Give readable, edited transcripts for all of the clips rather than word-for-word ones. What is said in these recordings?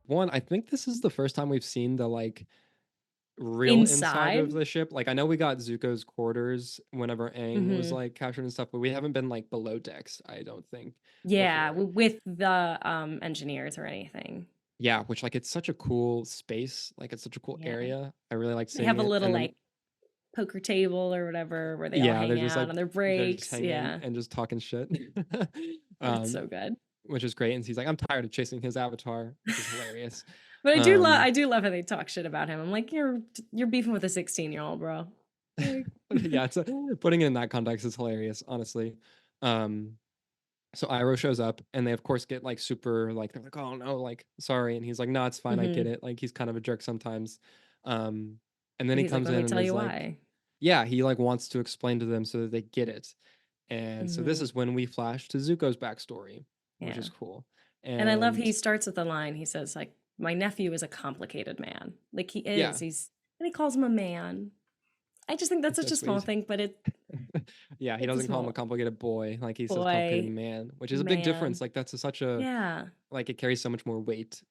one, I think this is the first time we've seen the like real inside Inside? of the ship. Like I know we got Zuko's quarters whenever Aang was Hmm. like captured and stuff, but we haven't been like below decks, I don't think, Yeah, before. with the engineers or anything. Yeah, which like it's such a cool space, like it's such a cool Yeah. area. I really like They seeing have a it. little And then like poker table or whatever where they all yeah, hang out on their they're just breaks. hanging Yeah. and just talking shit. It's um, so good. which is great. And he's like, I'm tired of chasing his avatar, which is hilarious. But Um, I do love how they talk shit about him. I'm like, you're beefing with a 16-year-old, bro. Like, yeah, putting it in that context is hilarious, honestly. Um, so Iroh shows up and they of course get like super like they're like, oh no, like sorry. And he's like, no, it's fine, I get mhm. it. Like he's kind of a jerk sometimes. Um, and then And he he's like, comes let me in and tell is you like, why. yeah, he like wants to explain to them so that they get it. And so this Hmm. is when we flash to Zuko's backstory, which Yeah. is cool. And I love And he starts with the line. He says, like, my nephew is a complicated man. Like he is. yeah, And he calls him a man. I just think that's it's so such a small sweet. thing, but Yeah, he it's a doesn't call him a small complicated boy, like he says complicated boy, man, which is a big difference. man. Like that's such a Yeah. like it carries so much more weight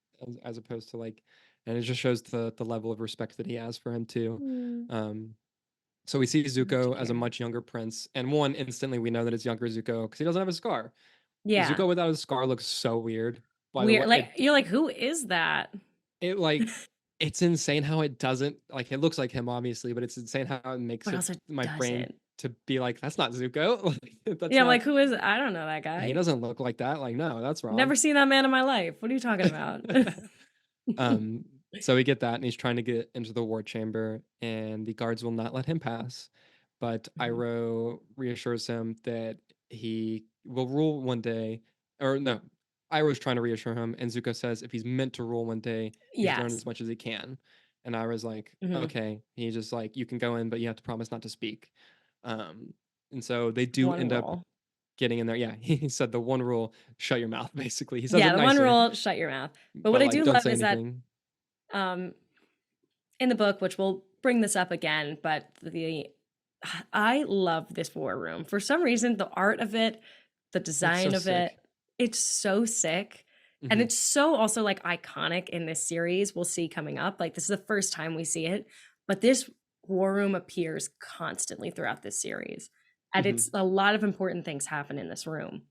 as opposed to like, and it just shows the level of respect that he has for him too. Mm, Um, so we see love to Zuko as a hear. much younger prince, and one instantly we know that it's younger Zuko because he doesn't have a scar. Yeah. Zuko without a scar looks so weird. By the Weird. way, Like you're like, who is that? it like it's insane how it doesn't like it looks like him obviously, but it's insane how it makes But it also my brain doesn't. to be like that's not Zuko. Like, that's Yeah, I'm not like, who is it? I don't know that he guy. doesn't look like that. Like no, that's wrong. Never seen that man in my life. What are you talking about? um, so we get that, and he's trying to get into the war chamber, and the guards will not let him pass. But Mhm. Iroh reassures him that he will rule one day, or no, Iroh's trying to reassure him, and Zuko says if he's meant to rule one day, he should learn Yes. as much as he can. And Iroh's like, Hmm. okay. He's just like, you can go in, but you have to promise not to speak. Um, and so they do One end up rule. getting in there. Yeah, he said the one rule: shut your mouth. Basically, he says Yeah, it the one nicer, rule, shut your mouth. But what but I like, do don't love say is that anything. um in the book, which we'll bring this up again, but the I love this war room. For some reason, the art of it, the It's so design of it, sick. it's so sick. And Hmm. it's so also like iconic in this series we'll see coming up. Like this is the first time we see it, but this war room appears constantly throughout this series. And it's Hmm. a lot of important things happen in this room.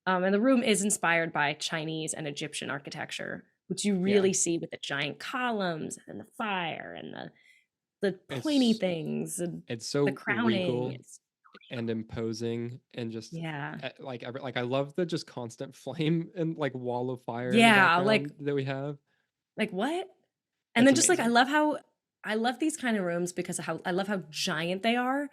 And the room is inspired by Chinese and Egyptian architecture, which you Yeah, really see with the giant columns and the fire and the pointy it's things and it's the so crowning. regal and imposing, and just Yeah. like I love the just constant flame and like wall of fire in the Yeah, background that we have. like what? And It's then just like amazing. I love these kind of rooms because of how I love how giant they are,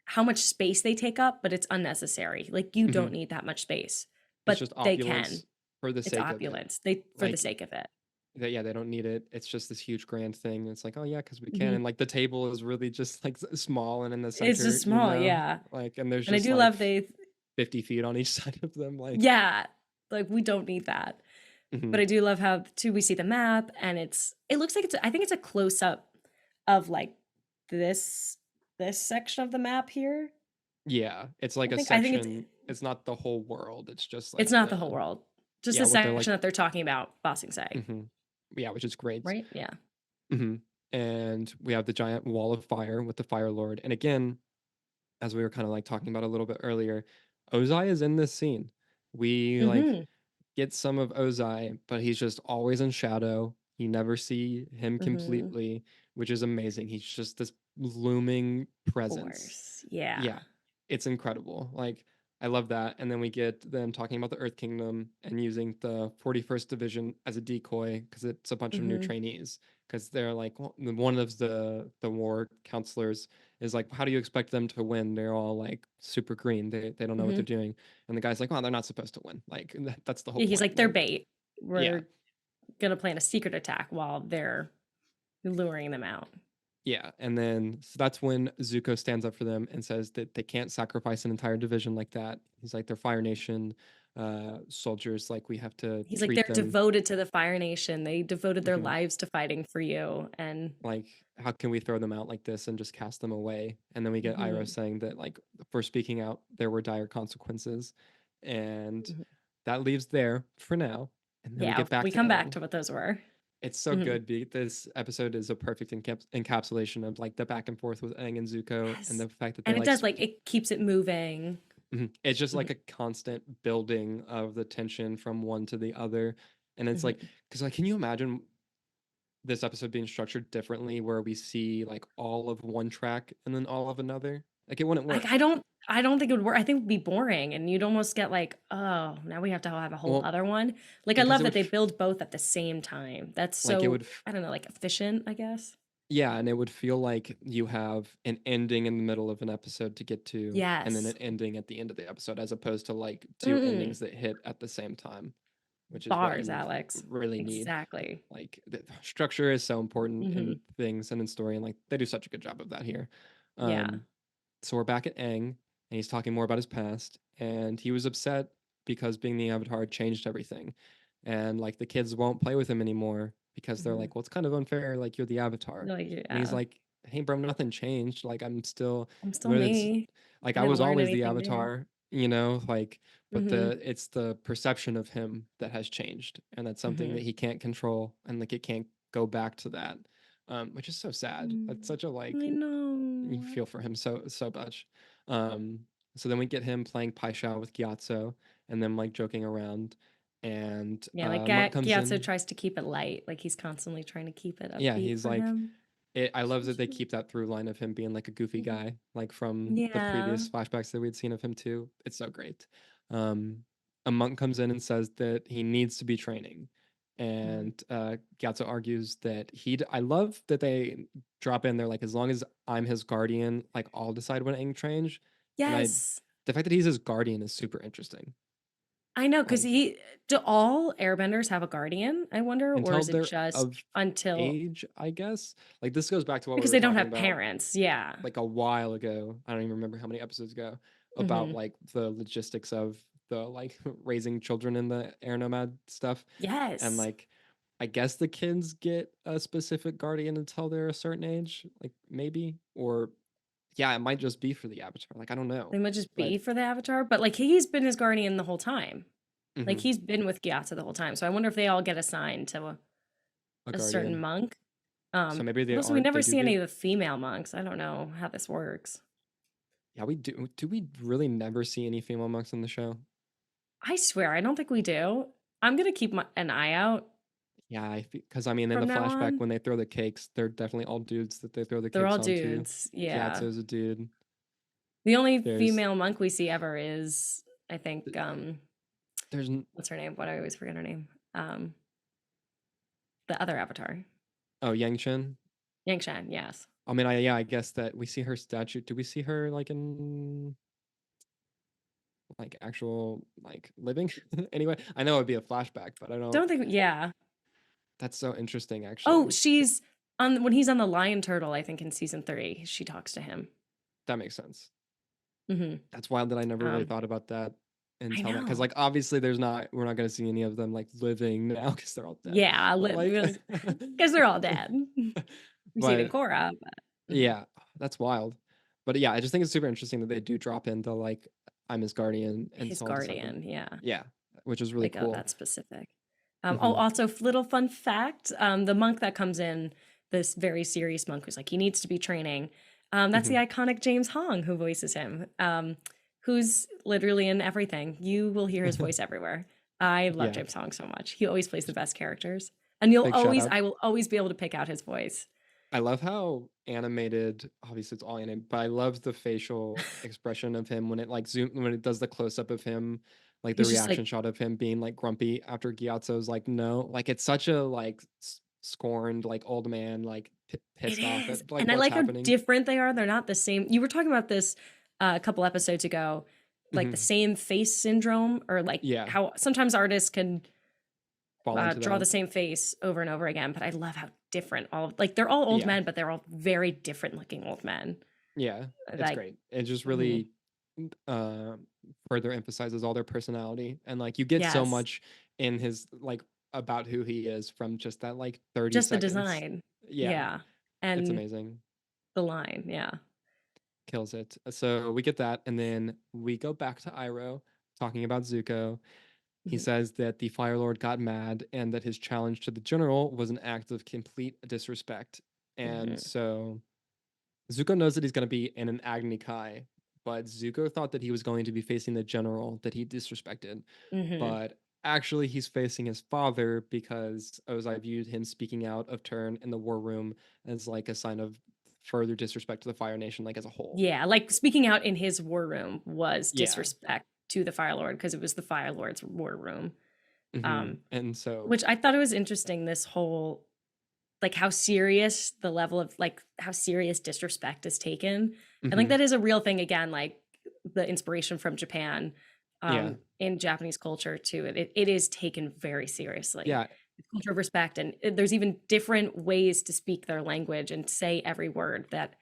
how much space they take up, but it's unnecessary. Like you don't Hmm. need that much space, It's but just they can. opulence for the It's sake of it. opulence. They for the Like sake of it. yeah, they don't need it. It's just this huge grand thing. It's like, oh yeah, because we can. Mhm. And like the table is really just like small and in the It's center, just small, yeah. like, and there's And I just do like love they 50 feet on each side of them. Like, yeah, like we don't need that. But mhm. I do love how too we see the map and it looks like I think it's a close up of like this this section of the map here. Yeah, it's like a I think section. It's not the whole world. It's just it's like not the whole the world. Just yeah, the what they're like. section that they're talking about Bossing Say, Hmm. Yeah, which is great. right? Yeah. Hmm. And we have the giant wall of fire with the Fire Lord. And again, as we were kind of like talking about a little bit earlier, Ozai is in this scene. We like Mhm. get some of Ozai, but he's just always in shadow. You never see him Mhm. completely, which is amazing. He's just this looming presence. Force. Yeah. Yeah, it's incredible. Like I love that. And then we get them talking about the Earth Kingdom and using the 41st Division as a decoy because it's a bunch of new Mhm. trainees. Because they're like one of the war counselors is like, how do you expect them to win? They're all like super green. They don't know what they're Mhm. doing. And the guy's like, oh, they're not supposed to win. Like that's the whole Yeah, he's point. like they're Like bait. yeah, We're going to plan a secret attack while they're luring them out. yeah. And then so that's when Zuko stands up for them and says that they can't sacrifice an entire division like that. He's like, they're Fire Nation soldiers. Like we have to He's like they're treat them. devoted to the Fire Nation. They devoted their Mhm. lives to fighting for you and Like how can we throw them out like this and just cast them away? And then we get Iroh mhm. saying that like for speaking out there were dire consequences, and Mhm. that leaves there for now. And then we Yeah, get back we to come back Aang. to what those were. It's so Mhm. good. This episode is a perfect encapsulation of like the back and forth with Aang and Zuko, and Yes. the fact that they And it like does, like, it keeps it moving. it's just Mhm, like a constant building of the tension from one to the other. And it's like, mhm. because like, can you imagine this episode being structured differently where we see like all of one track and then all of another? Like, it wouldn't Like, work. I don't think it would work. I think it would be boring, and you'd almost get like, "Oh, now we have to have a whole Well, other one." Like, I because love it that would they build both at the same time. That's like it so, would I don't know, like, efficient, I guess? yeah, and it would feel like you have an ending in the middle of an episode to get to, and then an Yes. ending at the end of the episode, as opposed to like two Mm. endings that hit at the same time, which is what Bars, you Alex. really need. Exactly. Like the structure is so important in Mhm. things and in story, and like they do such a good job of that here. Yeah. Um, so we're back at Aang, and he's talking more about his past, and he was upset because being the Avatar changed everything, and like the kids won't play with him anymore because they're Mhm. like, well, it's kind of unfair, like you're the Avatar, Like, and he's yeah. like, hey, bro, nothing changed. Like I'm still, I'm still but it's me. like I I didn't was learn always the anything new. Avatar, like, but Mhm. it's the perception of him that has changed, and that's something that Mhm. he can't control, and like it can't go back to that, which is so sad. That's Mm. such a like I you know. feel for him so much. Um, so then we get him playing Pai Sha with Gyatso, and then like joking around, and Yeah, like, Monk comes Gyatso in. tries to keep it light, like, he's constantly trying to keep it Yeah, upbeat he's for like, him. I love So that they sweet. keep that through line of him being like a goofy Mhm. guy, like from the Yeah. previous flashbacks that we'd seen of him too. It's so great. Um, a monk comes in and says that he needs to be training, Mhm. and Gyatso argues that I love that they drop in there like, as long as I'm his guardian, like I'll decide when Aang trains, and Yes. the fact that he's his guardian is super interesting. I know, 'cause Like, he do all airbenders have a guardian, I wonder, or until is it they're just of until age, I guess. Like this goes back to what we because were they don't talking have about parents, yeah. like a while ago. I don't even remember how many episodes ago, about Mhm. like the logistics of the like raising children in the air nomad stuff. And Yes. like I guess the kids get a specific guardian until they're a certain age, like maybe, or yeah, it might just be for the avatar. Like I don't know. They might just But be for the Avatar, but, like, he's been his guardian the whole time. Like, mhm, he's been with Gyatso the whole time, so I wonder if they all get assigned to a a certain guardian. monk. So maybe But also we they never do see any get. of the female monks. I don't know how this works. Yeah, we do we really never see any female monks in the show? I swear, I don't think we do. I'm gonna keep an eye out Yeah, because I mean, in the from now flashback on. when they throw the cakes, they're definitely all dudes that they throw the They're cakes all onto. dudes, yeah. Gyatso's a dude. The only There's female monk we see ever is, I think, there's what's her name? What I always forget her name. Um, the other Avatar, oh, Yang Chen. Yangshan. Yes. I mean, yeah, I guess that we see her statue. Do we see her like in like actual like living? Anyway, I know it'd be a flashback, but I don't. Don't think. Yeah. That's so interesting, Oh, actually. she's on when he's on the lion turtle. I think in season 3, she talks to him. That makes sense. Hmm. That's wild that I never really Um, thought about that I until now. Because know. like obviously we're not gonna see any of them like living now because they're all dead. Yeah, But like, because they're all dead. We see it in but Korra, but mhm. yeah, that's wild. But yeah, I just think it's super interesting that they do drop into like I'm his guardian, and His so I'll decide when. guardian. Yeah. Yeah, which is really Like, oh, cool. that's specific. Oh, Hmm. also, little fun fact: the monk that comes in, this very serious monk who's like he needs to be training. That's the Hmm. iconic James Hong who voices him. Who's literally in everything. You will hear his voice everywhere. I love Yeah, James Hong so much. He always plays the best characters, and you'll big shout always, out. I will always be able to pick out his voice. I love how animated. Obviously, it's all animated, but I love the facial expression of him when it like when it does the close up of him, like the He's just reaction like, shot of him being like grumpy after Gyatso's like no, like it's such a like scorned like old man like it pissed off is, at like and I what's like how happening. different they are. They're not the same. You were talking about this a couple episodes ago, like the Hmm. same face syndrome, or like Yeah, how sometimes artists can fall into draw that. the same face over and over again. But I love how different all like they're all old Yeah, men, but they're all very different looking old men. yeah, it's Like, great. It just mhm. really uh further emphasizes all their personality, and like you get so Yes, much in his like about who he is from just that like 30 just the seconds. design, Yeah, yeah, it's and amazing. the line, yeah. Kills it. So we get that, and then we go back to Iroh talking about Zuko, He Mhm. says that the Fire Lord got mad and that his challenge to the general was an act of complete disrespect. And Mhm. so Zuko knows that he's going to be in an Agni Kai, but Zuko thought that he was going to be facing the general that he disrespected. Mhm. But actually, he's facing his father because Ozai viewed him speaking out of turn in the war room as like a sign of further disrespect to the Fire Nation, like as a whole. Yeah, like, speaking out in his war room was Yeah. disrespect to the Fire Lord because it was the Fire Lord's war room. And so, Which I thought it was interesting, this whole like, how serious the level of like, how serious disrespect is taken, and, like, mhm, that is a real thing, again, like, the inspiration from Japan, yeah. in Japanese culture too, it is taken very seriously. Yeah. The culture of respect, and, there's even different ways to speak their language and say every word that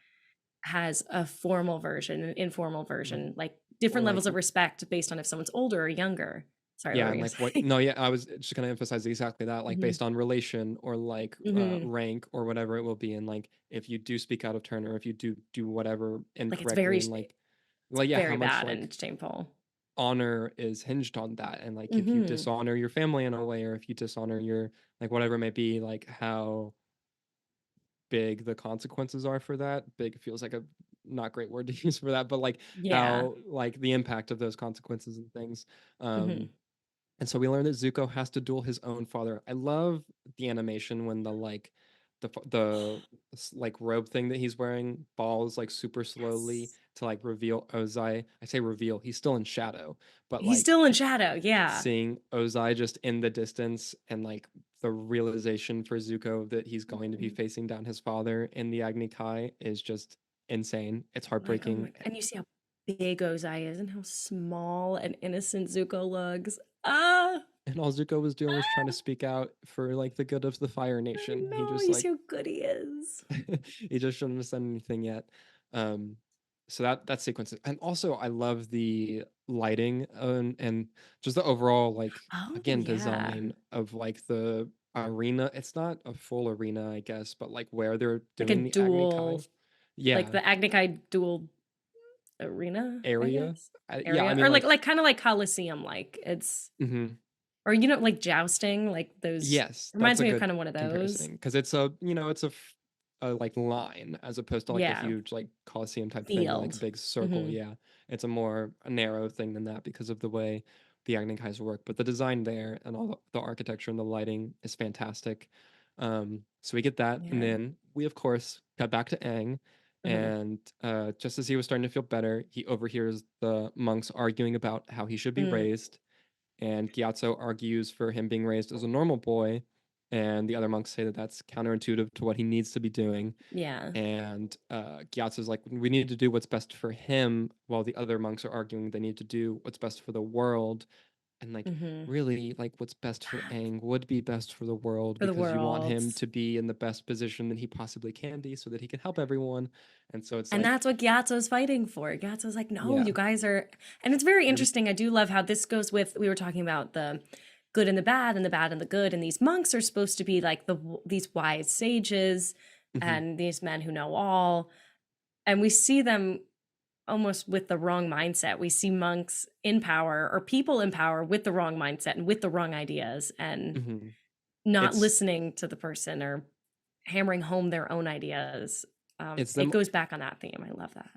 has a formal version, an informal Like, version, like, or different like, levels of respect based on if someone's older or younger. Sorry, what yeah, were and you like gonna what, say? no, yeah, I was just gonna emphasize exactly that, like Mhm. based on relation or like Mhm. rank or whatever it will be. And like if you do speak out of turn or if you do whatever Like, incorrectly, and it's like yeah, how very much bad like and shameful. honor is hinged on that. And like if you Mhm. dishonor your family in a way, or if you dishonor your like whatever it may be, like how big the consequences are for that. Big feels like a not great word to use for that, but like Yeah. how like the impact of those consequences and things. Mhm. Um and so we learn that Zuko has to duel his own father. I love the animation when the like like robe thing that he's wearing falls like super slowly Yes. to like reveal Ozai. I say reveal, he's still in shadow, but He's like still in shadow, yeah. seeing Ozai just in the distance and like the realization for Zuko that he's going to be Mhm. facing down his father in the Agni Kai is just insane. It's Like, oh my heartbreaking. god, and you see how big Ozai is and how small and innocent Zuko looks. Ah! And all Zuko was doing was trying to Ah! speak out for like the good of the Fire I Nation. He know, just you see like how good he is. he just shouldn't have said anything yet. Um, so that sequence, and also I love the lighting and just the overall like Oh, again yeah. design of like the arena. It's not a full arena, I guess, but like where they're Like a doing the Agni dual Kai, like yeah, the Agnikai dual arena, I area. guess? Yeah, I Area? mean Or like kinda like Colosseum, like, it's mhm. or, like jousting, like those Yes, that's reminds a me of good kinda one of those. comparison because it's a it's a like line as opposed to like a Yeah. huge like Colosseum type thing or like a Field. big circle. Mhm. Yeah, it's a more a narrow thing than that because of the way the Agnikais work. But the design there and all the architecture and the lighting is fantastic. So we get that, and Yeah. then we of course got back to Aang, Mhm. and just as he was starting to feel better, he overhears the monks arguing about how he should be Mm. raised, and Gyatso argues for him being raised as a normal boy, and the other monks say that that's counterintuitive to what he needs to be doing. Yeah. And Gyatso's like, we need to do what's best for him, while the other monks are arguing they need to do what's best for the world. And like, Mhm. really, like what's best for Aang would be best for the world For the because you want him worlds. to be in the best position that he possibly can be so that he can help everyone. And so it's And like, that's what Gyatso's fighting for. Gyatso's like, "No, yeah, you guys are," and it's very you're, interesting. I do love how this goes with we were talking about the good and the bad and the bad and the good, and these monks are supposed to be like these wise sages mhm, and these men who know all, and we see them almost with the wrong mindset. We see monks in power or people in power with the wrong mindset and with the wrong ideas and mhm. not it's listening to the person or hammering home their own ideas. it's It them goes back on that theme. I love that.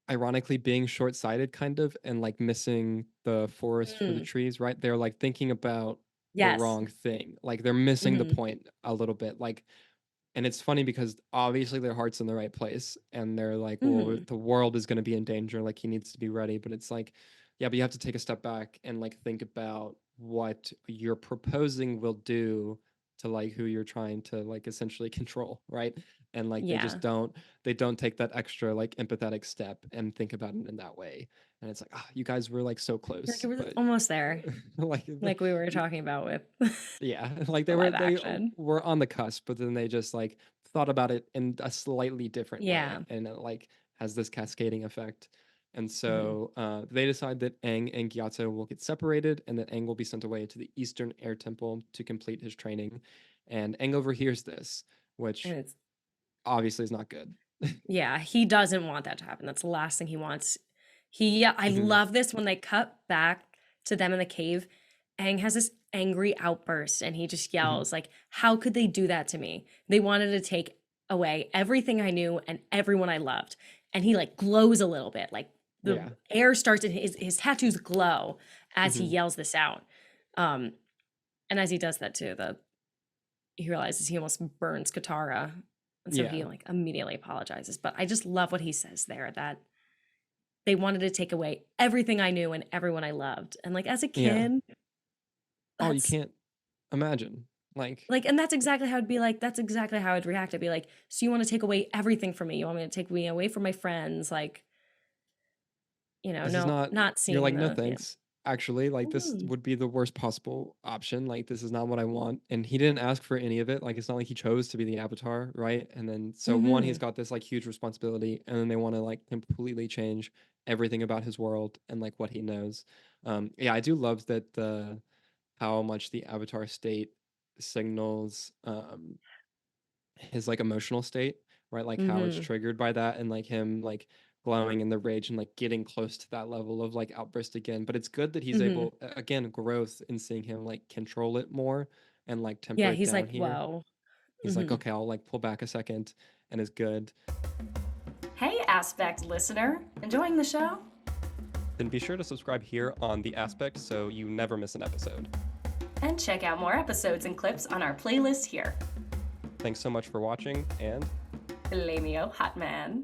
ironically being short-sighted kind of, and like missing the forest for the Mm, trees, right? They're like thinking about the yes. wrong thing. Like they're missing the Mhm. point a little bit. Like, and it's funny because obviously their heart's in the right place and they're like, well, Mhm. the world is going to be in danger, like he needs to be ready. But it's like, yeah, but you have to take a step back and like think about what you're proposing will do to like who you're trying to like essentially control, right? And like they just Yeah. don't take that extra like empathetic step and think about it in that way. And it's like, ah, you guys were like so Like, close, it was but almost there, like like we were talking about with yeah, like the live they action. were on the cusp, but then they just like thought about it in a slightly different way, Yeah. and it like has this cascading effect. And Mhm. so they decide that Aang and Gyatso will get separated, and that Aang will be sent away to the Eastern Air Temple to complete his training. And Aang overhears this, And which it's obviously is not good. yeah, he doesn't want that to happen. That's the last thing he wants. He yeah, I Mhm, love this when they cut back to them in the cave Aang has this angry outburst and he just Mhm. yells, like, how could they do that to me? They wanted to take away everything I knew and everyone I loved. And he like glows a little bit, like the Yeah. air starts and his tattoos glow as he Mhm. yells this out. Um, and as he does that too, he realizes he almost burns Katara. And so he Yeah. like immediately apologizes. But I just love what he says there, that they wanted to take away everything I knew and everyone I loved. And like as a Yeah. kid, Oh, you that's can't imagine. Like, like, and that's exactly how I'd be like, that's exactly how I'd react. I'd be like, so you want to take away everything from me? You want me to take me away from my friends? Like, this is no, not not you're like, seeing "No, the, yeah. thanks. Actually, like, this Mm. would be the worst possible option, like, this is not what I want," and he didn't ask for any of it, like, it's not like he chose to be the Avatar, right? And then so, 1, he's Mm-hmm. got this, like, huge responsibility, and then they wanna, like, completely change everything about his world and, like, what he knows. Yeah, I do love that how much the Avatar state signals, his like emotional state, right? Like how it's Mm-hmm. triggered by that and like him like glowing in the rage and like getting close to that level of like outburst again. But it's good that he's Mm-hmm. able again, growth in seeing him like control it more and like temper Yeah, it he's down like, here. whoa. He's like, Mm-hmm. okay, I'll like pull back a second and is good. Hey, Aspect listener. Enjoying the show? Then be sure to subscribe here on The Aspect so you never miss an episode. And check out more episodes and clips on our playlist here. Thanks so much for watching and Lameo Hot Man.